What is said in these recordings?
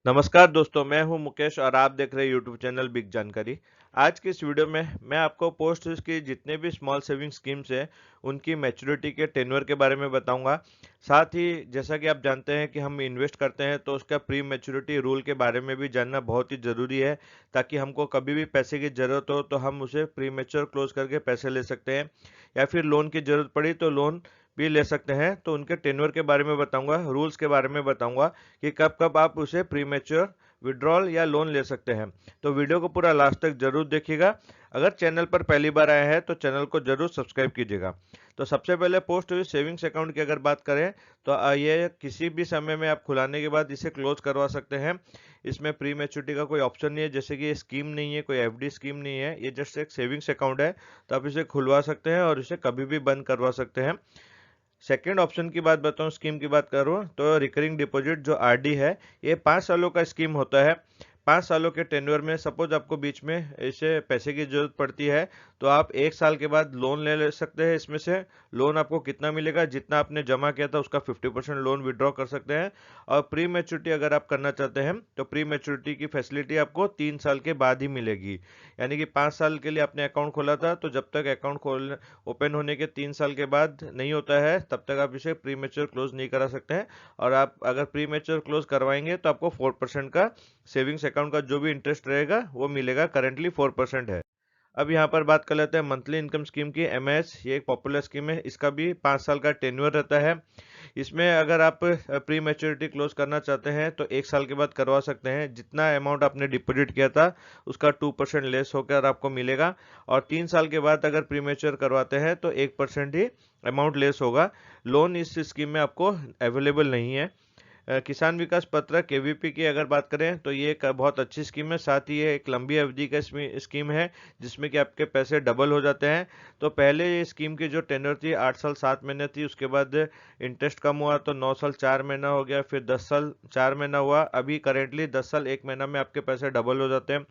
नमस्कार दोस्तों, मैं हूं मुकेश और आप देख रहे हैं यूट्यूब चैनल बिग जानकारी। आज की इस वीडियो में मैं आपको पोस्ट की जितने भी स्मॉल सेविंग स्कीम्स हैं उनकी मैच्योरिटी के टेन्योर के बारे में बताऊंगा। साथ ही जैसा कि आप जानते हैं कि हम इन्वेस्ट करते हैं तो उसका प्री मैच्योरिटी रूल के बारे में भी जानना बहुत ही ज़रूरी है, ताकि हमको कभी भी पैसे की ज़रूरत हो तो हम उसे प्री मैच्योर क्लोज करके पैसे ले सकते हैं, या फिर लोन की ज़रूरत पड़ी तो लोन भी ले सकते हैं। तो उनके टेन्योर के बारे में बताऊंगा, रूल्स के बारे में बताऊंगा कि कब कब आप उसे प्रीमेच्योर विड्रॉल या लोन ले सकते हैं। तो वीडियो को पूरा लास्ट तक जरूर देखिएगा। अगर चैनल पर पहली बार आए हैं तो चैनल को जरूर सब्सक्राइब कीजिएगा। तो सबसे पहले पोस्ट हुई सेविंग्स अकाउंट की अगर बात करें तो ये किसी भी समय में आप खुलाने के बाद इसे क्लोज करवा सकते हैं। इसमें प्री मैच्योरिटी का कोई ऑप्शन नहीं है, जैसे कि ये स्कीम नहीं है, कोई एफडी स्कीम नहीं है, ये जस्ट एक सेविंग्स अकाउंट है। तो आप इसे खुलवा सकते हैं और इसे कभी भी बंद करवा सकते हैं। सेकेंड ऑप्शन की बात बताऊं, स्कीम की बात करूं तो रिकरिंग डिपॉजिट जो आरडी है, ये 5 सालों का स्कीम होता है। 5 सालों के टेन्योर में सपोज आपको बीच में इसे पैसे की जरूरत पड़ती है तो आप 1 साल के बाद लोन ले सकते हैं। इसमें से लोन आपको कितना मिलेगा, जितना आपने जमा किया था उसका 50% लोन विड्रॉ कर सकते हैं। और प्री मैच्योरिटी अगर आप करना चाहते हैं तो प्री मैच्योरिटी की फैसिलिटी आपको 3 साल के बाद ही मिलेगी। यानी कि 5 साल के लिए आपने अकाउंट खोला था तो जब तक अकाउंट खोल ओपन होने के 3 साल के बाद नहीं होता है तब तक आप इसे प्री मैच्योर क्लोज नहीं करा सकते हैं। और आप अगर प्री मैच्योर क्लोज करवाएंगे तो आपको 4% का सेविंग्स अकाउंट का जो भी इंटरेस्ट रहेगा वो मिलेगा। करेंटली 4% है। अब यहाँ पर बात कर लेते हैं मंथली इनकम स्कीम की। एमएस ये एक पॉपुलर स्कीम है, इसका भी 5 साल का टेन्योर रहता है। इसमें अगर आप प्री मैच्योरिटी क्लोज करना चाहते हैं तो 1 साल के बाद करवा सकते हैं। जितना अमाउंट आपने डिपॉजिट किया था उसका 2% लेस होकर आपको मिलेगा। और 3 साल के बाद अगर प्री मैच्योर करवाते हैं तो 1% ही अमाउंट लेस होगा। लोन इस स्कीम में आपको अवेलेबल नहीं है। किसान विकास पत्र केवीपी की अगर बात करें तो ये एक बहुत अच्छी स्कीम है। साथ ही ये एक लंबी अवधि का स्कीम है जिसमें कि आपके पैसे डबल हो जाते हैं। तो पहले ये स्कीम की जो टेन्योर थी 8 साल 7 महीने थी, उसके बाद इंटरेस्ट कम हुआ तो 9 साल 4 महीना हो गया, फिर 10 साल 4 महीना हुआ। अभी करेंटली 10 साल 1 महीना में आपके पैसे डबल हो जाते हैं।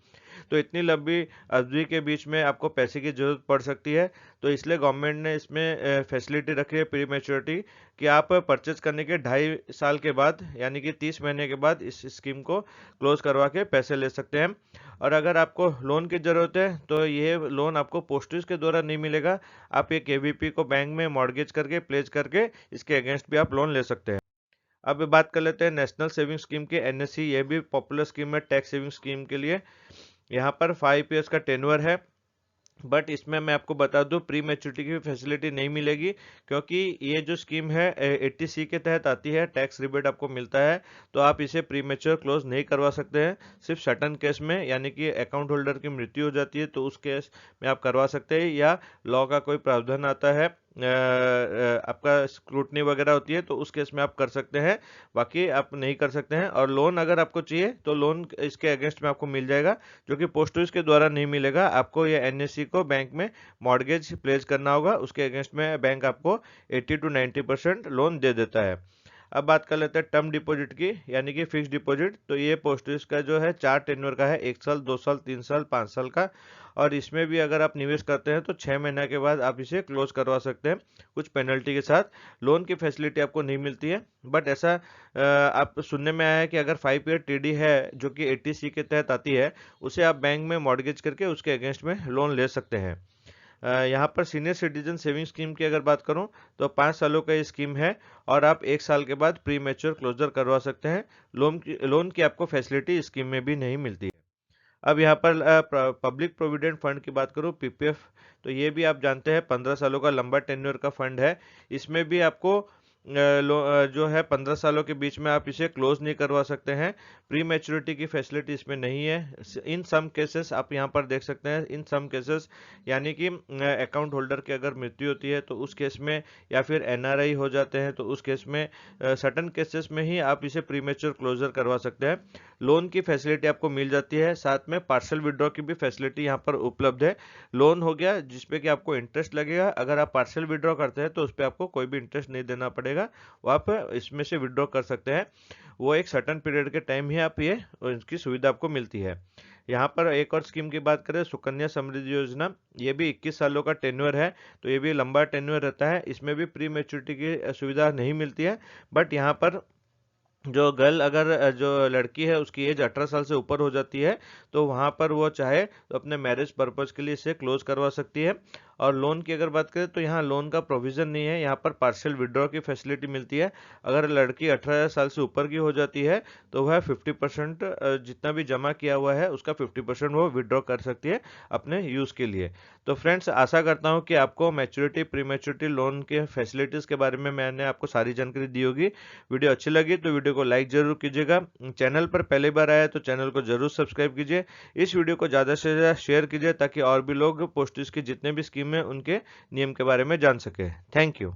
तो इतनी लंबी अवधि के बीच में आपको पैसे की जरूरत पड़ सकती है। तो इसलिए गवर्नमेंट ने इसमें फैसिलिटी रखी है प्री मैच्योरिटी, कि आप परचेज करने के 2.5 साल के बाद यानी कि 30 महीने के बाद इस स्कीम को क्लोज करवा के पैसे ले सकते हैं। और अगर आपको लोन की ज़रूरत है तो ये लोन आपको पोस्टेज के द्वारा नहीं मिलेगा। आप ये केवीपी को बैंक में मॉर्गेज करके प्लेज करके इसके अगेंस्ट भी आप लोन ले सकते हैं। अब बात कर लेते हैं नेशनल सेविंग स्कीम के। एनएससी ये भी पॉपुलर स्कीम है टैक्स सेविंग स्कीम के लिए। यहाँ पर 5 ईयर्स का टेन्योर है, बट इसमें मैं आपको बता दूं प्री मैच्योरिटी की फैसिलिटी नहीं मिलेगी, क्योंकि ये जो स्कीम है 80C के तहत आती है, टैक्स रिबेट आपको मिलता है। तो आप इसे प्री मैच्योर क्लोज नहीं करवा सकते हैं। सिर्फ सर्टन केस में, यानी कि अकाउंट होल्डर की मृत्यु हो जाती है तो उस केस में आप करवा सकते हैं, या लॉ का कोई प्रावधान आता है, आपका स्क्रूटनी वगैरह होती है तो उस केस में आप कर सकते हैं। बाकी आप नहीं कर सकते हैं। और लोन अगर आपको चाहिए तो लोन इसके अगेंस्ट में आपको मिल जाएगा, जो कि पोस्ट ऑफिस के द्वारा नहीं मिलेगा। आपको ये एनएससी को बैंक में मॉर्गेज प्लेस करना होगा, उसके अगेंस्ट में बैंक आपको 80 to 90% लोन दे देता है। अब बात कर लेते हैं टर्म डिपॉजिट की, यानी कि फिक्स डिपॉजिट। तो ये पोस्ट ऑफिस का जो है 4 टेन्योर का है, 1 साल 2 साल 3 साल 5 साल का। और इसमें भी अगर आप निवेश करते हैं तो 6 महीने के बाद आप इसे क्लोज करवा सकते हैं, कुछ पेनल्टी के साथ। लोन की फैसिलिटी आपको नहीं मिलती है, बट ऐसा आप सुनने में आया है कि अगर 5 ईयर टीडी है जो कि 80C के तहत आती है, उसे आप बैंक में मॉर्गेज करके उसके अगेंस्ट में लोन ले सकते हैं। यहाँ पर सीनियर सिटीजन सेविंग स्कीम की अगर बात करूँ तो 5 सालों का ये स्कीम है, और आप 1 साल के बाद प्री मैच्योर क्लोजर करवा सकते हैं। लोन की आपको फैसिलिटी स्कीम में भी नहीं मिलती है। अब यहाँ पर पब्लिक प्रोविडेंट फंड की बात करूँ, पीपीएफ, तो ये भी आप जानते हैं 15 सालों का लंबा टेन्योर का फंड है। इसमें भी आपको जो है 15 सालों के बीच में आप इसे क्लोज नहीं करवा सकते हैं। प्री मैच्योरिटी की फैसिलिटी इसमें नहीं है। इन सम केसेस आप यहाँ पर देख सकते हैं, इन सम केसेस यानी कि अकाउंट होल्डर की अगर मृत्यु होती है तो उस केस में, या फिर एनआरआई हो जाते हैं तो उस केस में, सर्टन केसेस में ही आप इसे प्री मैच्योर क्लोजर करवा सकते हैं। लोन की फैसिलिटी आपको मिल जाती है, साथ में पार्शियल विड्रॉ की भी फैसिलिटी यहाँ पर उपलब्ध है। लोन हो गया जिसपे कि आपको इंटरेस्ट लगेगा, अगर आप पार्शियल विड्रॉ करते हैं तो उस पर आपको कोई भी इंटरेस्ट नहीं देना पड़ेगा, वो आप इसमें से विड्रॉ कर सकते हैं। वो एक सर्टन पीरियड के टाइम ही आप ये इसकी सुविधा आपको मिलती है। यहाँ पर एक और स्कीम की बात करें, सुकन्या समृद्धि योजना, ये भी 21 सालों का टेन्योर है। तो ये भी लंबा टेन्योर रहता है, इसमें भी प्री मैच्योरिटी की सुविधा नहीं मिलती है, बट यहाँ पर जो गर्ल अगर जो लड़की है उसकी एज 18 साल से ऊपर हो जाती है तो वहाँ पर वो चाहे तो अपने मैरिज पर्पज के लिए इसे क्लोज करवा सकती है। और लोन की अगर बात करें तो यहाँ लोन का प्रोविजन नहीं है, यहाँ पर पार्शियल विड्रॉ की फैसिलिटी मिलती है। अगर लड़की 18 साल से ऊपर की हो जाती है तो वह 50% जितना भी जमा किया हुआ है उसका 50% वो विड्रॉ कर सकती है अपने यूज़ के लिए। तो फ्रेंड्स, आशा करता हूँ कि आपको मैच्योरिटी प्री मैच्योरिटी लोन के फैसिलिटीज़ के बारे में मैंने आपको सारी जानकारी दी होगी। वीडियो अच्छी लगी तो वीडियो को लाइक जरूर कीजिएगा। चैनल पर पहली बार आया तो चैनल को जरूर सब्सक्राइब कीजिए। इस वीडियो को ज़्यादा से ज़्यादा शेयर कीजिए ताकि और भी लोग पोस्टिस की जितने भी स्कीम है उनके नियम के बारे में जान सके। Thank you.